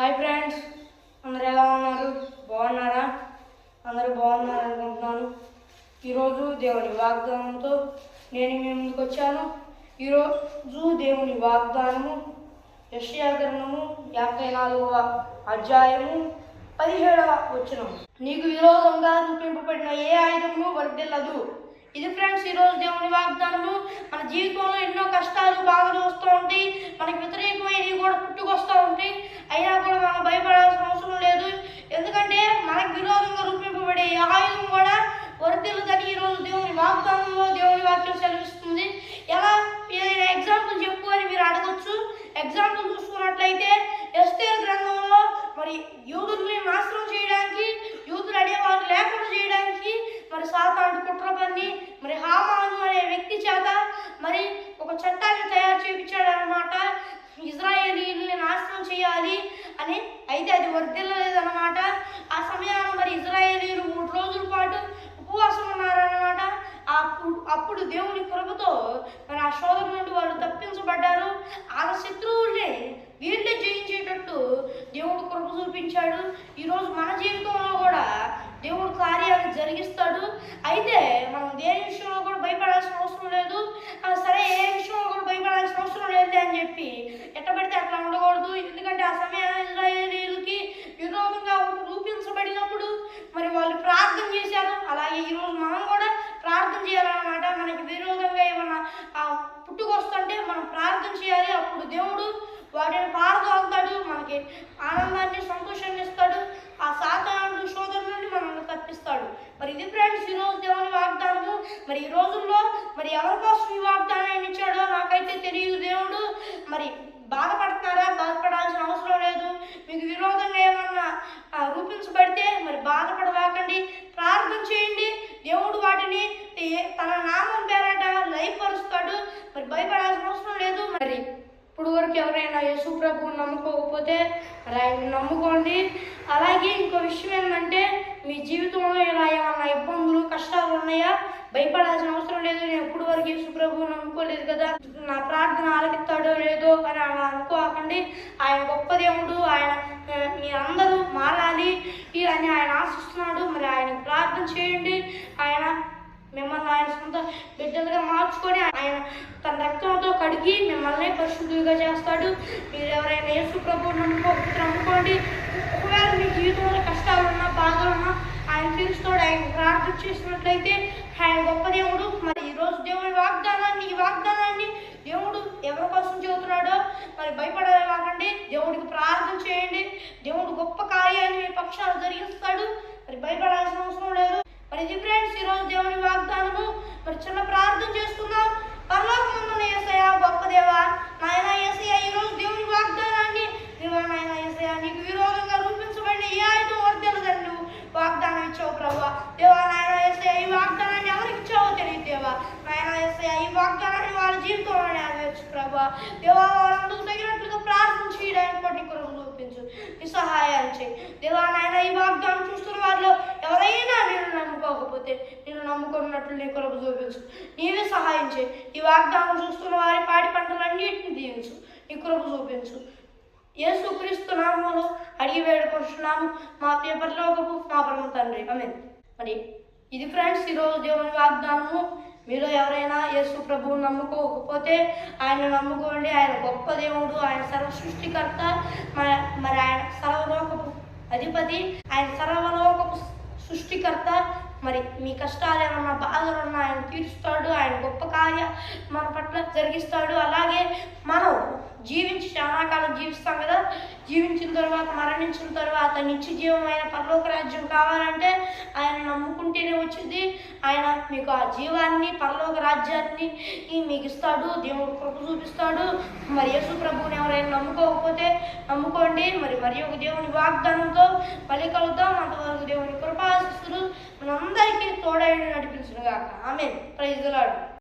Hi friends, అందరు ఎలా ఉన్నారు? బాగున్నారా? అందరూ బాగున్నారు అనుకుంటున్నాను. ఈరోజు దేవుని వాగ్దానంతో నేను మీ ముందుకు వచ్చాను. ఈరోజు దేవుని వాగ్దానము యెషయా గ్రంథము 54వ అధ్యాయము 17వ వచనం. నీకు విరోధంగా రూపింపబడిన ఏ ఆయుధము వర్ధిల్లదు. ఇది ఫ్రెండ్స్ ఈరోజు దేవుని వాగ్దానము. మన జీవితంలో ఎన్నో కష్టాలు బాధలు వస్తూ ఉంటాయి, మనకి వ్యతిరేకమైనవి కూడా పుట్టుకొస్తూ ఉంటాయి. అయినా కూడా మనం భయపడాల్సిన అవసరం లేదు. ఎందుకంటే మనకు విరోధంగా రూపింపబడే ఆయుధం కూడా వర్ధిల్లదని ఈరోజు దేవుని వాగ్దానంలో దేవుని వాక్యం సెలవిస్తుంది. ఎలా ఏదైనా ఎగ్జాంపుల్ చెప్పు అని మీరు అడగచ్చు. ఎగ్జాంపుల్ చూసుకున్నట్లయితే ఎస్తేరు గ్రంథంలో మరి యూదుల్ని నాశనం చేయడానికి, యూదులు అనేవారు లేకుండా చేయడానికి మరి సాతాను కుట్ర పన్ని మరి హామాను అనే వ్యక్తి చేత మరి ఒక చట్టాన్ని తయారు చేయించాడు అనమాట. ఇజ్రాయేలీల్ని నాశనం చేయాలి అని. అయితే అది వర్ధిల్లలేదన్నమాట. ఆ సమయాన్ని మరి ఇజ్రాయేలీలు 3 రోజుల పాటు ఉపవాసం ఉన్నారన్నమాట. అప్పుడు దేవుని కృపతో మరి ఆ శోధన నుండి వాళ్ళు తప్పించబడ్డారు. ఆ శత్రువుల్ని వీళ్ళే జయించేటట్టు దేవుడు కృప చూపించాడు. ఈరోజు మన జీవితంలో కూడా దేవుడు కార్యాలు జరిగిస్తాడు. అయితే మనం దేని విషయంలో కూడా భయపడాల్సిన అవసరం లేదు. సరే, ఏ విషయంలో కూడా భయపడాల్సిన అవసరం లేదు అని చెప్పి ఎట్టబడితే అట్లా ఉండకూడదు. ఎందుకంటే ఆ సమయాన్ని ఇజ్రాయేలీయులకి విరోధంగా రూపించబడినప్పుడు మరి వాళ్ళు ప్రార్థన చేశారు. అలాగే ఈరోజు మనం కూడా ప్రార్థన చేయాలన్నమాట. మనకి విరోధంగా ఏమన్నా పుట్టుకొస్తుంటే మనం ప్రార్థన చేయాలి. అప్పుడు దేవుడు వాటిని పారదోలుతాడు, మనకి ఆనందాన్ని సంతోషాన్ని ఇస్తాడు. ఆ సాతాను శోధన నుండి మనల్ని తప్పిస్తాడు. మరి ఇది ఫ్రెండ్స్ ఈరోజు దేవుని వాగ్దానము. మరి ఈ రోజుల్లో మరి ఎవరి కోసం ఈ వాగ్దానాన్ని ఇచ్చాడో నాకైతే తెలియదు. దేవుడు మరి బాధపడుతున్నారా? బాధపడాల్సిన అవసరం లేదు. మీకు విరోధంగా ఏమన్నా రూపించబడితే మరి బాధపడవాకండి, ప్రార్థన చేయండి. దేవుడు వాటిని తన నామం పేరట లయపరుస్తాడు. మరి భయపడాల్సిన అవసరం లేదు. మరి ఇప్పుడు వరకు ఎవరైనా యేసు ప్రభువుని నమ్ముకోకపోతే మరి ఆయన్ని నమ్ముకోండి. అలాగే ఇంకో విషయం ఏంటంటే, మీ జీవితంలో ఇలా ఏమన్నా ఇబ్బందులు కష్టాలు ఉన్నాయా? భయపడాల్సిన అవసరం లేదు. నేను ఎప్పుడు వరకు యేసు ప్రభువుని నమ్ముకోలేదు కదా, నా ప్రార్థన ఆలకిస్తాడో లేదో అని అనుకోకండి. ఆయన గొప్ప దేవుడు. ఆయన మీ అందరూ మారాలి అని ఆయన ఆశిస్తున్నాడు. మరి ఆయన ప్రార్థన చేయండి. ఆయన మిమ్మల్ని ఆయన సొంత బిడ్డలుగా మార్చుకొని ఆయన తన రక్తంతో కడిగి మిమ్మల్ని పరిశుద్ధులుగా చేస్తాడు. మీరు ఎవరైనా యేసు ప్రభువుని నమ్ముకోండి. ఒకవేళ మీ జీవితంలో కష్టాలున్నా బాధలున్నా ఆయన తీరుస్తాడు. ఆయన ప్రార్థన చేసినట్లయితే ఆయన గొప్ప దేవుడు. మరి ఈరోజు దేవుని ఈ వాగ్దానాన్ని దేవుడు ఎవరి కోసం చెబుతున్నాడో మరి భయపడలేకండి. దేవుడికి ప్రార్థన చేయండి. దేవుడు గొప్ప కార్యాన్ని మీ పక్షాలు జరిగిస్తాడు. మరి భయపడాల్సిన అవసరం లేదు. మరి ఇది ఫ్రెండ్స్ ఈరోజు దేవుని వాగ్దానము. మరి చిన్న ప్రార్థన చేసుకుందాం. పరలోకమందున్న యేసయ్యా, గొప్ప దేవా, నాయన యేసయ్యా, ఈరోజు దేవుని వాగ్దానాన్ని నాయన యేసయ్యా, నీకు విరోధంగా రూపించబడిన ఏ ఆయుధం వర్ధిల్లదని నువ్వు వాగ్దానం ఇచ్చావు ప్రభువా. దేవా నాయన యేసయ్యా, ఈ వాగ్దానాన్ని ఎవరికి ఇచ్చావో తెలియదు దేవా. నాయన యేసయ్యా, ఈ వాగ్దానాన్ని వాళ్ళ జీవితంలో నెరవేర్చు ప్రభువా. దేవా, వాళ్ళందుకు తగినట్లుగా ప్రార్థన చేయడానికి పట్టి కొరకు చూపించు, నీ సహాయాన్ని చేయి దేవా. నాయన ఈ వాగ్దానం చూస్తున్న వారిలో ఎవరైనా నేను నమ్ముకోకపోతే నేను నమ్ముకున్నట్లు నీ కొరకు చూపించు, నీవే సహాయం చేయి. ఈ వాగ్దానం చూస్తున్న వారి పాడి పంటలన్నింటినీ దీవించు, నీ కొరకు చూపించు. యేసుక్రీస్తు నామములో అడిగి వేడుకుంటున్నాము మా పరలోకపు మా పరమ తండ్రి, ఆమేన్. మరి ఇది ఫ్రెండ్స్ ఈరోజు దేవుని వాగ్దానము. మీలో ఎవరైనా యేసు ప్రభువుని నమ్ముకోకపోతే ఆయన నమ్ముకోండి. ఆయన గొప్ప దేవుడు. ఆయన సర్వ సృష్టికర్త. మరి ఆయన సర్వలోకపు అధిపతి. ఆయన సర్వలోకపు సృష్టికర్త. మరి మీ కష్టాలు ఏమన్నా బాధలున్నా ఆయన తీరుస్తాడు. ఆయన గొప్ప కార్య మన పట్ల జరిగిస్తాడు. అలాగే మనం జీవించి చాలా కాలం జీవిస్తాం కదా, జీవించిన తర్వాత మరణించిన తర్వాత నిత్య జీవమైన పరలోక రాజ్యం కావాలంటే ఆయన నమ్ముకుంటేనే వచ్చింది. ఆయన మీకు ఆ జీవాన్ని పరలోక రాజ్యాన్ని మీకు ఇస్తాడు. దేవుడు కృప చూపిస్తాడు. మరి యేసు ప్రభువుని ఎవరైనా నమ్ముకోకపోతే నమ్ముకోండి. మరి ఒక దేవుని వాగ్దానంతో మళ్ళీ కలుద్దాం. అంతవరకు దేవుని కృపాశిస్సులు మనందరికీ తోడైన నడిపించును గాక, ఆమేన్. Praise the lord.